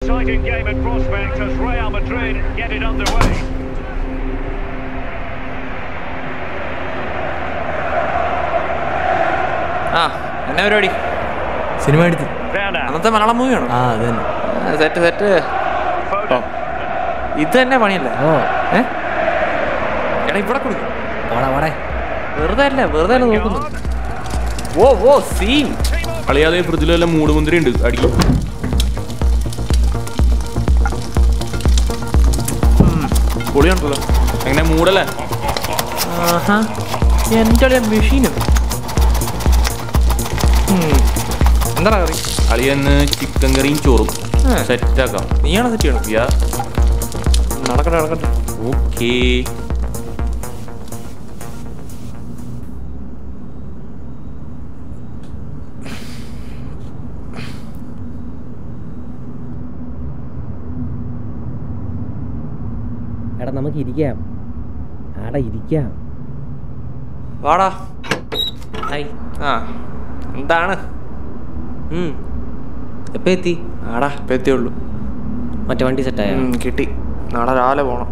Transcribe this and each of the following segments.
exciting game in prospect as Real Madrid get it underway. എന്നാ പരിപാടി? Cinema എടുത്ത് അന്നത്തെ മലയാളം മൂവിയാണോ? അത് തന്നെ. Set set. ഇത് തന്നെ പണിയല്ലേ? എടാ ഇവിടെ കൊടുക്കും. വെറുതെ അല്ല നോക്കുന്നു. ഓ സീൻ കളിയാതെ ഫ്രിഡ്ജിലെല്ലാം മൂട് മുന്തിരി ഉണ്ട്. അടിക്കും. പൊളിയാണല്ലോ. എങ്ങനെ മൂടല്ലേ? എൻ്റെ മെഷീനും എന്താ കറി? കളിയെന്ന് ചിക്കൻ കറിയും ചോറും സെറ്റാക്കാം. നീയാണോ സെറ്റ് ചെയ്യണം? നടക്കട്ടെ. ഓക്കേ. എടാ നമുക്ക് ഇരിക്കാം. വാടാ. എന്താണ്? എപ്പോൾ എത്തി? ഇപ്പം എത്തിയുള്ളൂ. മറ്റേ വണ്ടി സെറ്റായോ? കിട്ടി. നാളെ രാവിലെ പോണം.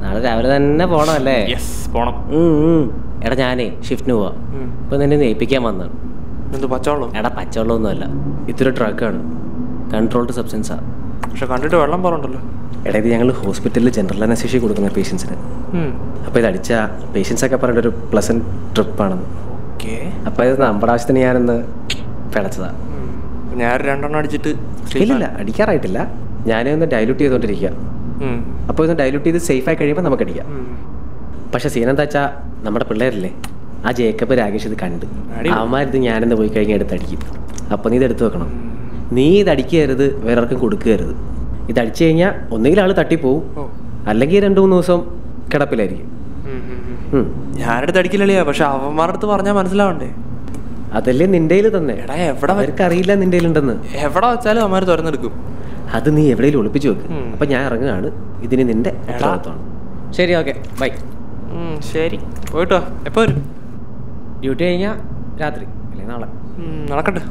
നാളെ രാവിലെ തന്നെ പോകണമല്ലേ? യെസ് പോണം. എടാ ഞാനേ ഷിഫ്റ്റിന് പോവാം. ഇപ്പം നിന്നെ നേയിപ്പിക്കാൻ വന്നതാണ്. എന്ത് പച്ചവെള്ളം? എടാ പച്ചവെള്ളമൊന്നുമല്ല, ഇതൊരു ഡ്രഗാണ്. കൺട്രോൾഡ് സബ്സ്റ്റൻസാണ്. പക്ഷെ കണ്ടിട്ട് വെള്ളം പോലുണ്ടല്ലോ. എടാ ഇത് ഞങ്ങൾ ഹോസ്പിറ്റലിൽ ജനറൽ അനസ്തീഷ്യ കൊടുക്കുന്ന പേഷ്യൻസിന്. അപ്പോൾ ഇത് അടിച്ച പേഷ്യൻസൊക്കെ പറഞ്ഞിട്ട് ഒരു പ്ലസൻറ്റ് ട്രിപ്പാണെന്ന്. അപ്പോൾ ഇത് നമ്മുടെ ആവശ്യത്തിന് ഞാനൊന്ന് പിടച്ചതാണ്. ഞാൻ 2 എണ്ണം അടിച്ചിട്ട് ഇല്ല അടിക്കാറായിട്ടില്ല. ഞാനൊന്ന് ഡൈല്യൂട്ട് ചെയ്തുകൊണ്ടിരിക്കുക. അപ്പോൾ ഇതൊന്ന് ഡൈല്യൂട്ട് ചെയ്ത് സേഫായി കഴിയുമ്പോൾ നമുക്ക് അടിക്കാം. പക്ഷെ സീൻ എന്താ വെച്ചാൽ നമ്മുടെ പിള്ളേരില്ലേ, ആ ജേക്കബ് രാകേഷ് ഇത് കണ്ട് അവന്മാരിത് ഞാനെന്ന് പോയി കഴിഞ്ഞാൽ എടുത്തടിക്കും. അപ്പോൾ നീ ഇത് എടുത്ത് വെക്കണം. നീ ഇത് അടിക്കരുത്, വേറൊർക്കും കൊടുക്കരുത്. ഇത് അടിച്ചു കഴിഞ്ഞാൽ ഒന്നുകിൽ ആൾ തട്ടിപ്പോവും, അല്ലെങ്കിൽ 2-3 ദിവസം കിടപ്പിലായിരിക്കും. ഞാനെടുത്ത് അടിക്കില്ല. പക്ഷെ അവന്മാരുടെ അടുത്ത് പറഞ്ഞാൽ മനസ്സിലാവണ്ടേ? അതല്ലേ നിന്റെ തന്നെ. എടാ എവിടെ അവർക്ക് അറിയില്ല നിന്റെ ഉണ്ടെന്ന്. എവിടെ വെച്ചാലും അവന്മാർ തുറന്നെടുക്കും. അത് നീ എവിടെയെങ്കിലും ഒളിപ്പിച്ചു വെക്ക്. അപ്പം ഞാൻ ഇറങ്ങുകയാണ്. ഇതിന് നിന്റെ ഉത്തരവാദിത്തമാണ്. ശരി, ഓക്കെ, ബൈ. ശരി, പോയിട്ടോ. എപ്പോൾ വരും? ഡ്യൂട്ടി കഴിഞ്ഞാൽ രാത്രി അല്ലെങ്കിൽ നാളെ. നടക്കട്ടെ.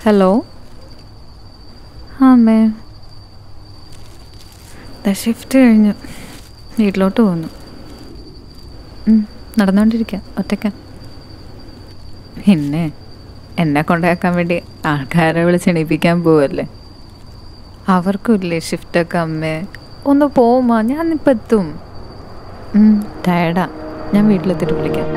ഹലോ. അമ്മേ, ഷിഫ്റ്റ് കഴിഞ്ഞു വീട്ടിലോട്ട് പോന്നു. നടന്നുകൊണ്ടിരിക്കുക ഒറ്റയ്ക്ക്. പിന്നെ എന്നെ കൊണ്ടാക്കാൻ വേണ്ടി ആൾക്കാരെ വിളിച്ചെണീപ്പിക്കാൻ പോവല്ലേ. അവർക്കും ഇല്ലേ ഷിഫ്റ്റൊക്കെ. അമ്മേ ഒന്ന് പോവുമാ, ഞാനിപ്പോൾ എത്തും. ടയർഡാ, ഞാൻ വീട്ടിലെത്തിയിട്ട് വിളിക്കാം.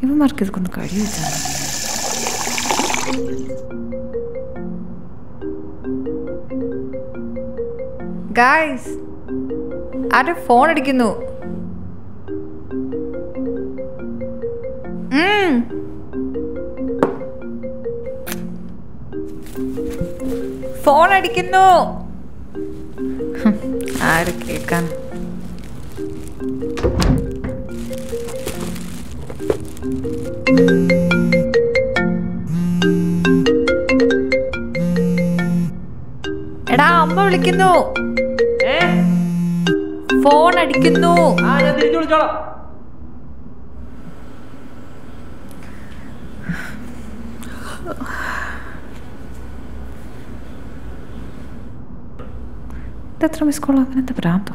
ഇവന്മാർക്ക് ഇതൊക്കെ കഴിയില്ല. ഗായ്സ്, ആരോ ഫോൺ അടിക്കുന്നു. ഫോൺ അടിക്കുന്നു. ആര് കേൾക്കാൻ? എടാ അമ്മ വിളിക്കുന്നു. ഫോൺ അടിക്കുന്നു. ഇതെത്ര മിസ് കോൾ? അവനെന്താ ഭ്രാന്തോ?